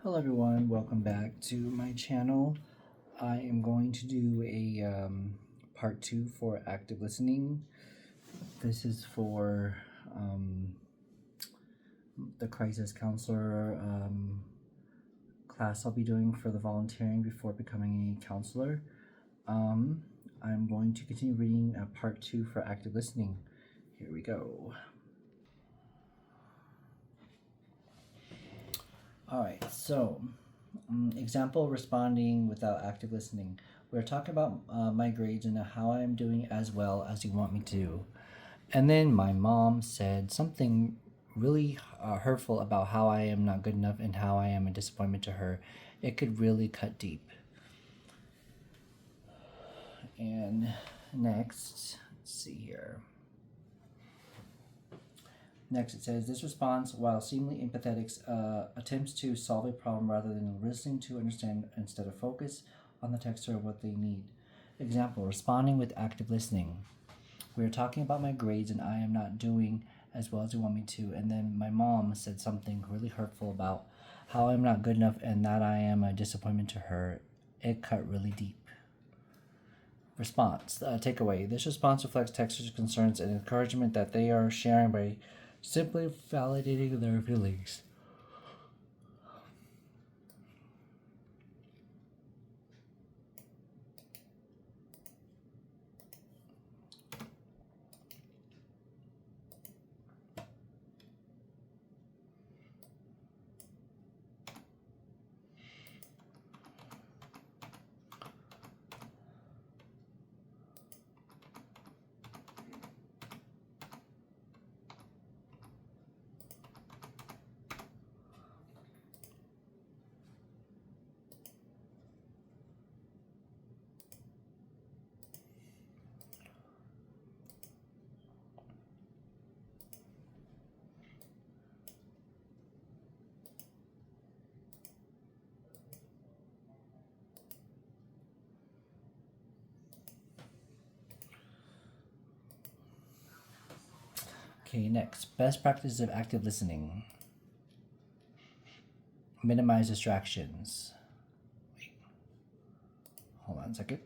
Hello everyone, welcome back to my channel. I am going to do a part 2 for active listening. This is for the crisis counselor class I'll be doing for the volunteering before becoming a counselor. I'm going to continue reading part 2 for active listening. Here we go. Alright, so example responding without active listening. We're talking about my grades and how I'm doing as well as you want me to. And then my mom said something really hurtful about how I am not good enough and how I am a disappointment to her. It could really cut deep. And next, let's see here. Next, it says, this response, while seemingly empathetic, attempts to solve a problem rather than listening to understand instead of focus on the text or what they need. Example, responding with active listening. We are talking about my grades and I am not doing as well as you want me to. And then my mom said something really hurtful about how I'm not good enough and that I am a disappointment to her. It cut really deep. Response, takeaway. This response reflects texters' concerns and encouragement that they are sharing by simply validating their feelings. Okay, next. Best practices of active listening. Minimize distractions. Wait. Hold on a second.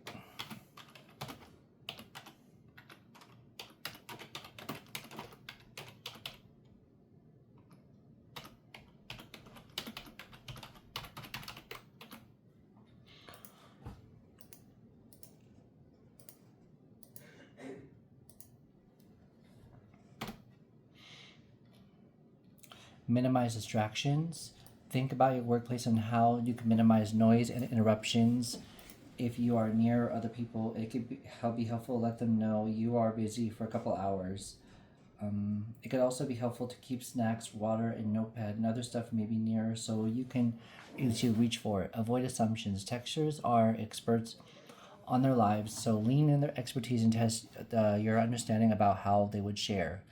Minimize distractions. Think about your workplace and how you can minimize noise and interruptions. If you are near other people, it could be helpful to let them know you are busy for a couple hours. It could also be helpful to keep snacks, water, and notepad and other stuff maybe near so you can easily reach for it. Avoid assumptions. Texters are experts on their lives, so lean in their expertise and test your understanding about how they would share.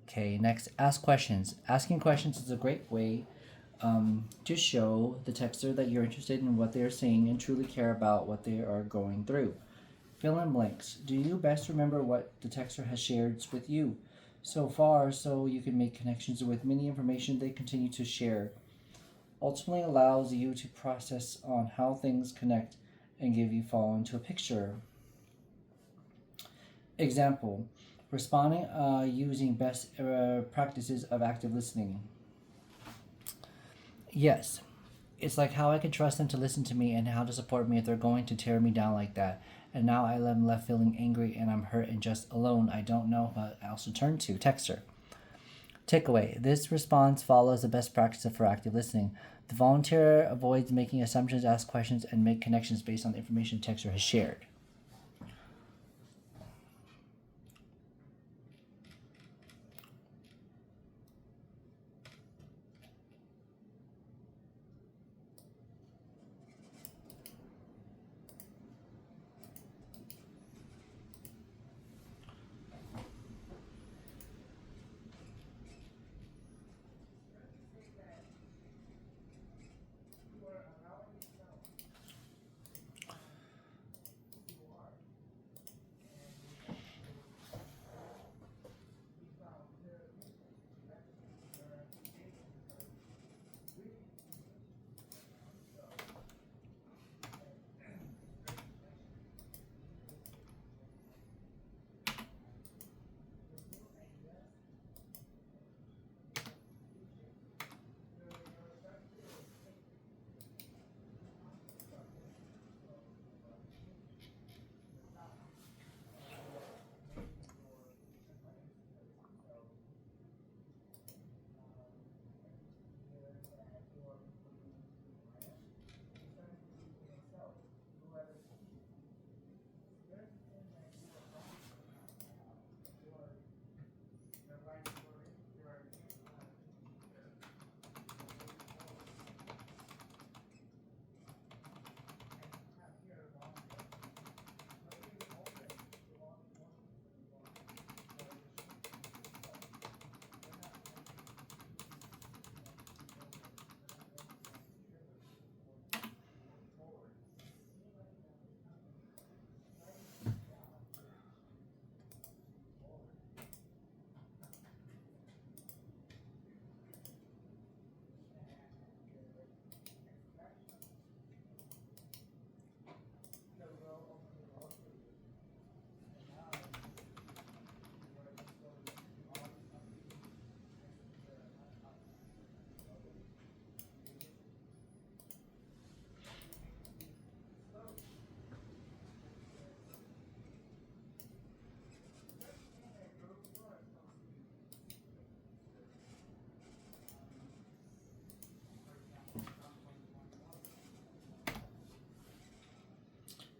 Okay, next, ask questions. Asking questions is a great way to show the texter that you're interested in what they are saying and truly care about what they are going through. Fill in blanks. Do you best remember what the texter has shared with you so far so you can make connections with many information they continue to share? Ultimately allows you to process on how things connect and give you fall into a picture. Example, responding using best practices of active listening. Yes, it's like how I can trust them to listen to me and how to support me if they're going to tear me down like that. And now I'm left feeling angry and I'm hurt and just alone. I don't know what else to turn to. Texter. Takeaway. This response follows the best practice for active listening. The volunteer avoids making assumptions, ask questions, and make connections based on the information the texter has shared.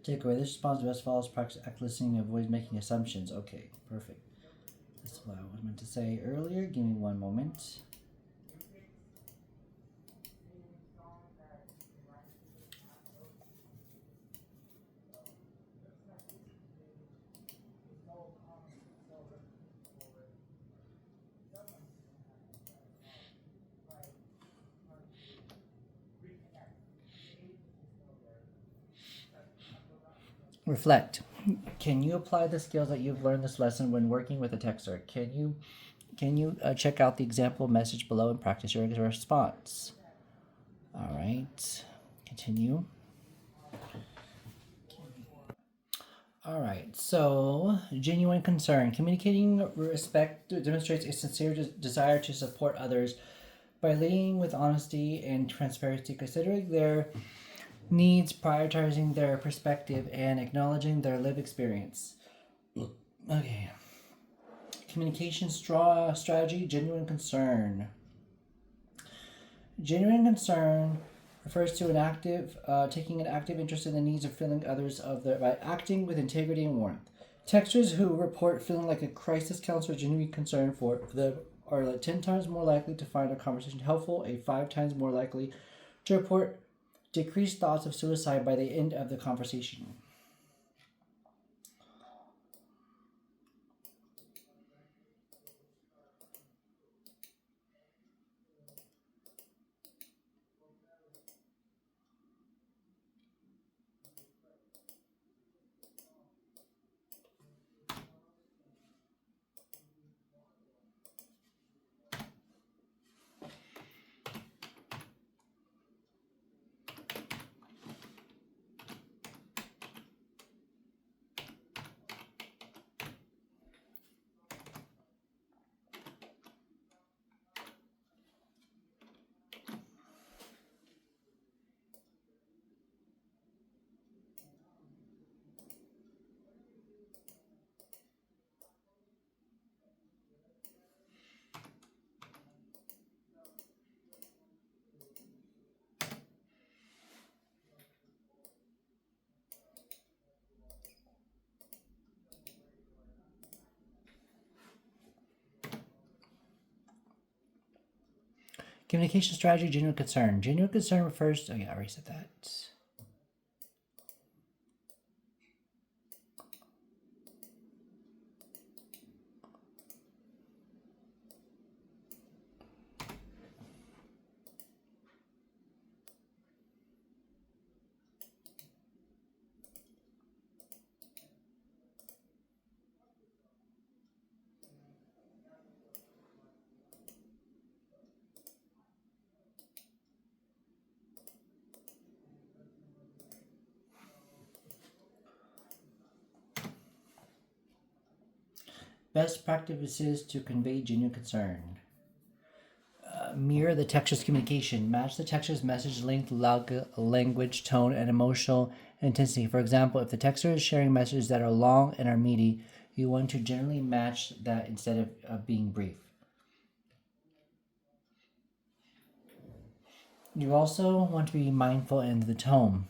Take away this response. Best follows practice act listening and avoid making assumptions. Okay, perfect. That's what I was meant to say earlier. Give me one moment. Reflect. Can you apply the skills that you've learned this lesson when working with a texter? Can you check out the example message below and practice your response? All right. Continue. All right. So, genuine concern. Communicating respect demonstrates a sincere desire to support others by leading with honesty and transparency, considering their needs, prioritizing their perspective, and acknowledging their lived experience. Okay. Communication strategy, genuine concern. Genuine concern refers to taking an active interest in the needs or feeling others by acting with integrity and warmth. Texters who report feeling like a crisis counselor genuine concern for them are 10 times more likely to find a conversation helpful, 5 times more likely to report decreased thoughts of suicide by the end of the conversation. Communication strategy, genuine concern. Genuine concern refers to, I already said that. Best practices to convey genuine concern. Mirror the texture's communication. Match the texture's message length, language, tone, and emotional intensity. For example, if the texture is sharing messages that are long and are meaty, you want to generally match that instead of being brief. You also want to be mindful in the tone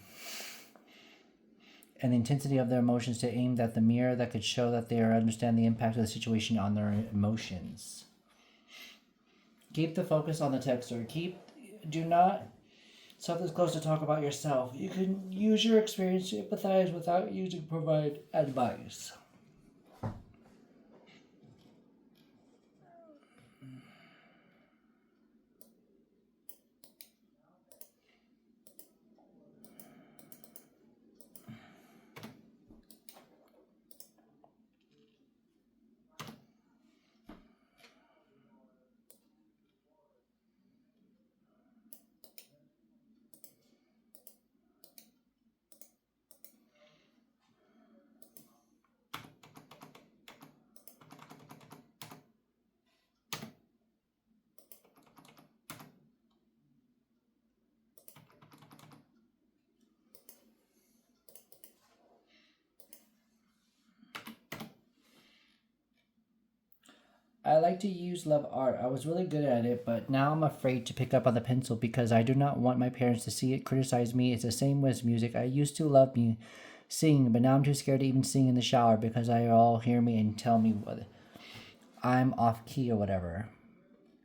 and the intensity of their emotions to aim at the mirror that could show that they understand the impact of the situation on their emotions. Keep the focus on the texter. Do not self-disclose to talk about yourself. You can use your experience to empathize without using to provide advice. I like to use love art. I was really good at it, but now I'm afraid to pick up on the pencil because I do not want my parents to see it, criticize me. It's the same with music. I used to love sing, but now I'm too scared to even sing in the shower because I all hear me and tell me what I'm off key or whatever.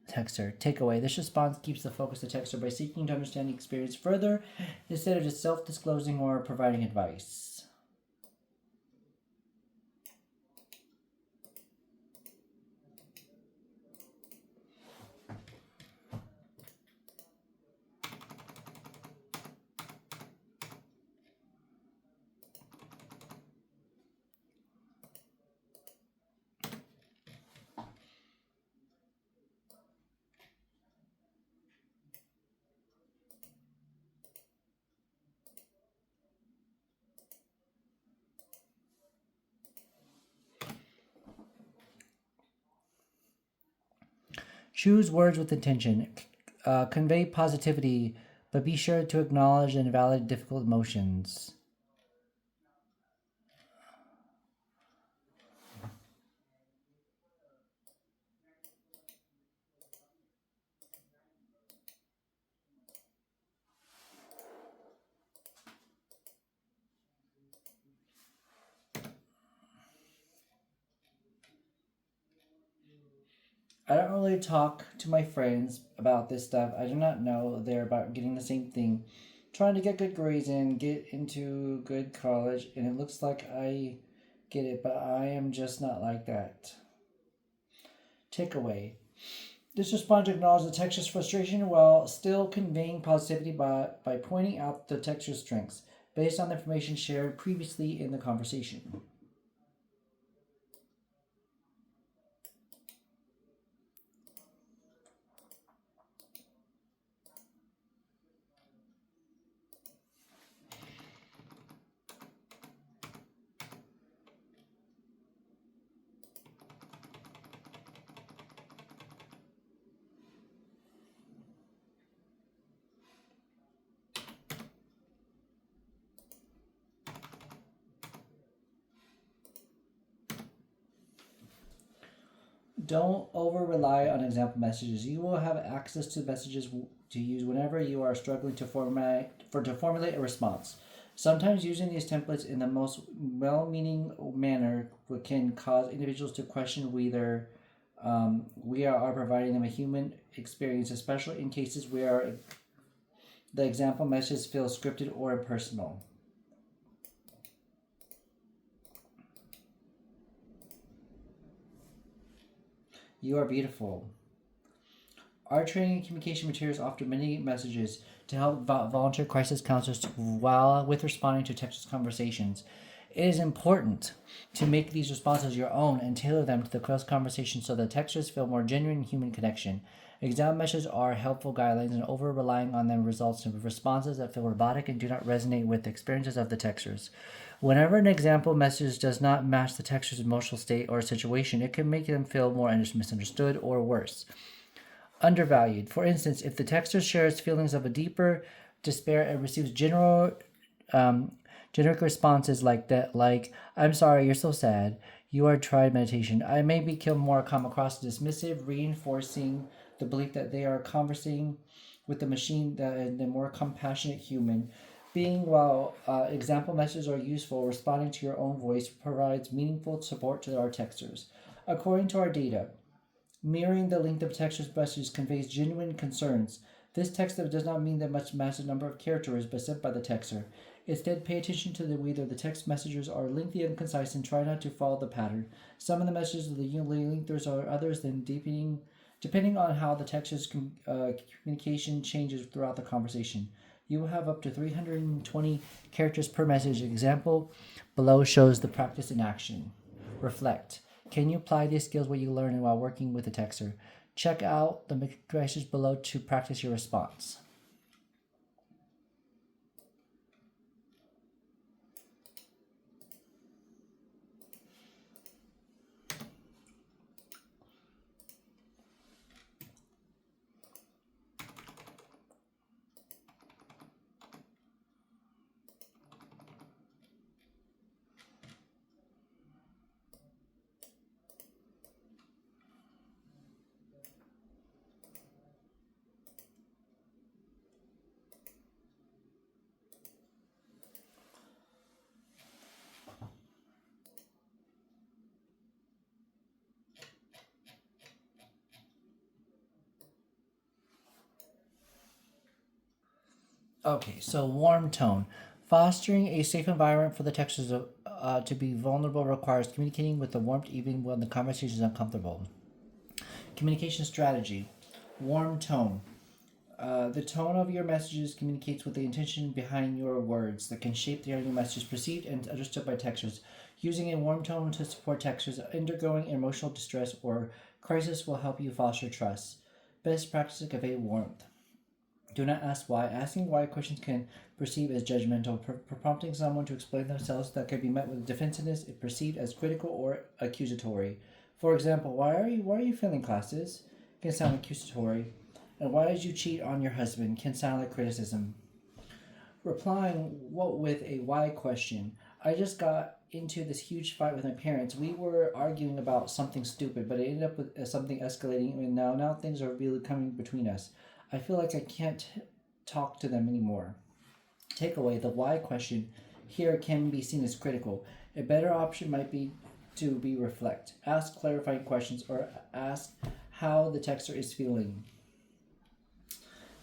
Texter. Takeaway. This response keeps the focus of the texter by seeking to understand the experience further instead of just self-disclosing or providing advice. Choose words with intention. Convey positivity, but be sure to acknowledge and validate difficult emotions. I don't really talk to my friends about this stuff. I do not know they're about getting the same thing. Trying to get good grades and get into good college, and it looks like I get it, but I am just not like that. Takeaway. This response acknowledges the texture's frustration while still conveying positivity by pointing out the texture's strengths based on the information shared previously in the conversation. Don't over rely on example messages. You will have access to messages to use whenever you are struggling to formulate a response. Sometimes using these templates in the most well-meaning manner can cause individuals to question whether we are providing them a human experience, especially in cases where the example message feels scripted or impersonal. You are beautiful. Our training and communication materials offer many messages to help volunteer crisis counselors while with responding to Texas conversations. It is important to make these responses your own and tailor them to the close conversation so that texters feel more genuine human connection. Exam messages are helpful guidelines, and over relying on them results in responses that feel robotic and do not resonate with the experiences of the texters. Whenever an example message does not match the texter's emotional state or situation, it can make them feel more misunderstood or worse, undervalued. For instance, if the texter shares feelings of a deeper despair and receives um, generic responses like that, like "I'm sorry, you're so sad. You are tried meditation," I may become more come across dismissive, reinforcing the belief that they are conversing with the machine that the more compassionate human being. While example messages are useful, responding to your own voice provides meaningful support to our texters. According to our data, mirroring the length of text messages conveys genuine concerns. This text does not mean that much massive number of characters is sent by the texter. Instead, pay attention to whether the text messages are lengthy and concise and try not to follow the pattern. Some of the messages are lengthier are others than deepening, depending on how the texter's communication changes throughout the conversation. You will have up to 320 characters per message. Example below shows the practice in action. Reflect. Can you apply these skills what you learn while working with a texter? Check out the messages below to practice your response. Okay, so warm tone. Fostering a safe environment for the texters to be vulnerable requires communicating with the warmth even when the conversation is uncomfortable. Communication strategy. Warm tone. The tone of your messages communicates with the intention behind your words that can shape the way your message is perceived and understood by texters. Using a warm tone to support texters undergoing emotional distress or crisis will help you foster trust. Best practice to convey warmth. Do not ask why. Asking why questions can perceive as judgmental. Prompting someone to explain themselves that can be met with defensiveness if perceived as critical or accusatory. For example, why are you failing classes? Can sound accusatory. And why did you cheat on your husband? Can sound like criticism. Replying what with a why question. I just got into this huge fight with my parents. We were arguing about something stupid, but it ended up with something escalating, and now things are really coming between us. I feel like I can't talk to them anymore. Takeaway: the why question here can be seen as critical. A better option might be to be reflect, ask clarifying questions, or ask how the texter is feeling.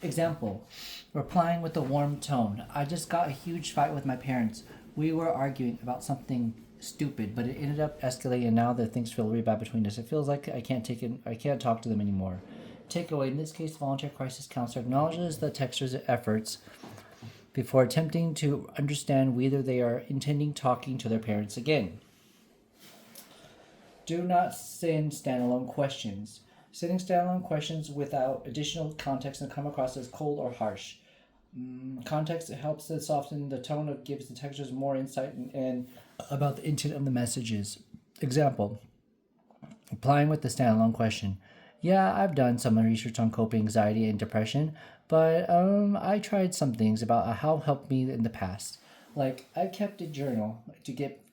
Example: replying with a warm tone. I just got a huge fight with my parents. We were arguing about something stupid, but it ended up escalating, and now that things feel really bad between us. It feels like I can't take it. I can't talk to them anymore. Takeaway: in this case, volunteer crisis counselor acknowledges the texter's efforts before attempting to understand whether they are intending talking to their parents again. Do not send standalone questions. Sending standalone questions without additional context can come across as cold or harsh. Context helps to soften the tone of gives the textures more insight and about the intent of the messages. Example: replying with the standalone question. Yeah, I've done some research on coping anxiety and depression, but I tried some things about how helped me in the past. Like I kept a journal to get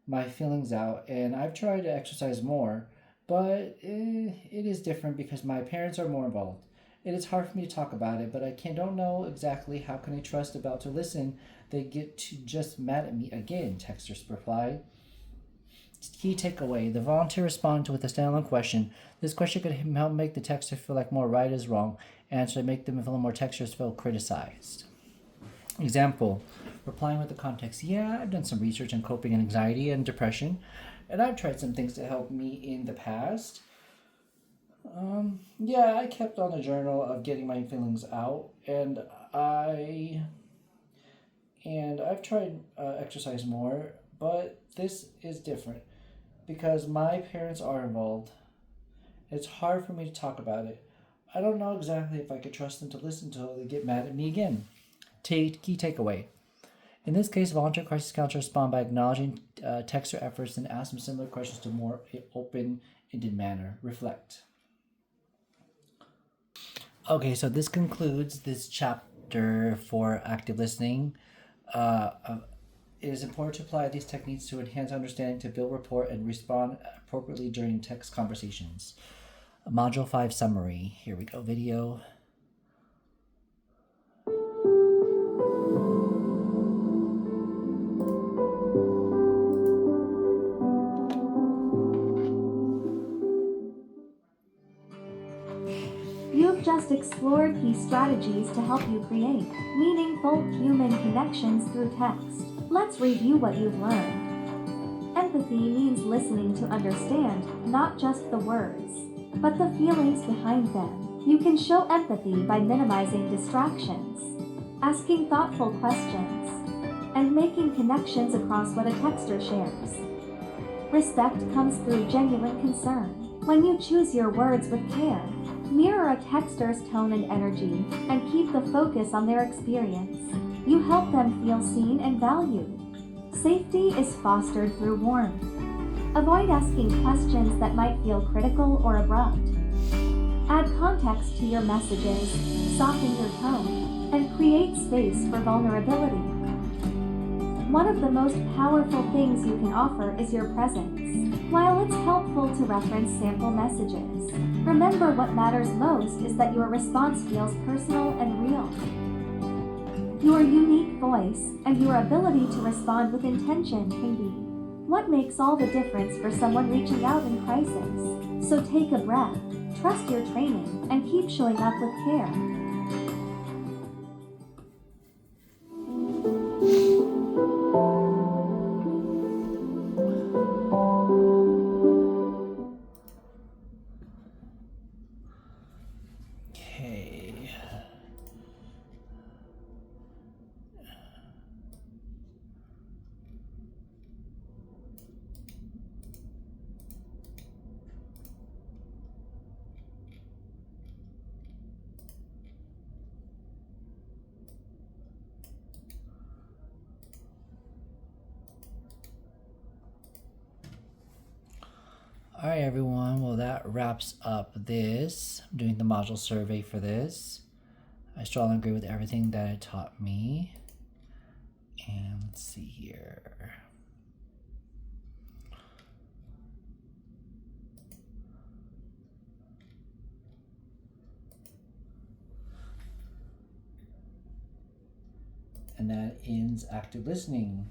my feelings out, and I've tried to exercise more, but it is different because my parents are more involved. It is hard for me to talk about it, but don't know exactly how can I trust about to listen. They get to just mad at me again, texters reply. Key takeaway: the volunteer responded with a standalone question. This question could help make the texter feel like more right is wrong, and to make them feel more texters feel criticized. Example: replying with the context. Yeah, I've done some research on coping and anxiety and depression, and I've tried some things to help me in the past. Yeah, I kept on a journal of getting my feelings out, I and I've tried exercise more, but this is different because my parents are involved. It's hard for me to talk about it. I don't know exactly if I could trust them to listen until they get mad at me again. Key takeaway: in this case, volunteer crisis counselors respond by acknowledging texter efforts and ask them similar questions to more open-ended manner. Reflect. Okay, so this concludes this chapter for active listening. It is important to apply these techniques to enhance understanding, to build rapport, and respond appropriately during text conversations. Module 5 summary. Here we go, video. You've just explored key strategies to help you create meaningful human connections through text. Let's review what you've learned. Empathy means listening to understand not just the words, but the feelings behind them. You can show empathy by minimizing distractions, asking thoughtful questions, and making connections across what a texter shares. Respect comes through genuine concern. When you choose your words with care, mirror a texter's tone and energy, and keep the focus on their experience, you help them feel seen and valued. Safety is fostered through warmth. Avoid asking questions that might feel critical or abrupt. Add context to your messages, soften your tone, and create space for vulnerability. One of the most powerful things you can offer is your presence. While it's helpful to reference sample messages, remember what matters most is that your response feels personal and real. Your unique voice and your ability to respond with intention can be what makes all the difference for someone reaching out in crisis. So take a breath, trust your training, and keep showing up with care. All right, everyone. Well, that wraps up this. I'm doing the module survey for this. I strongly agree with everything that it taught me. And let's see here. And that ends active listening.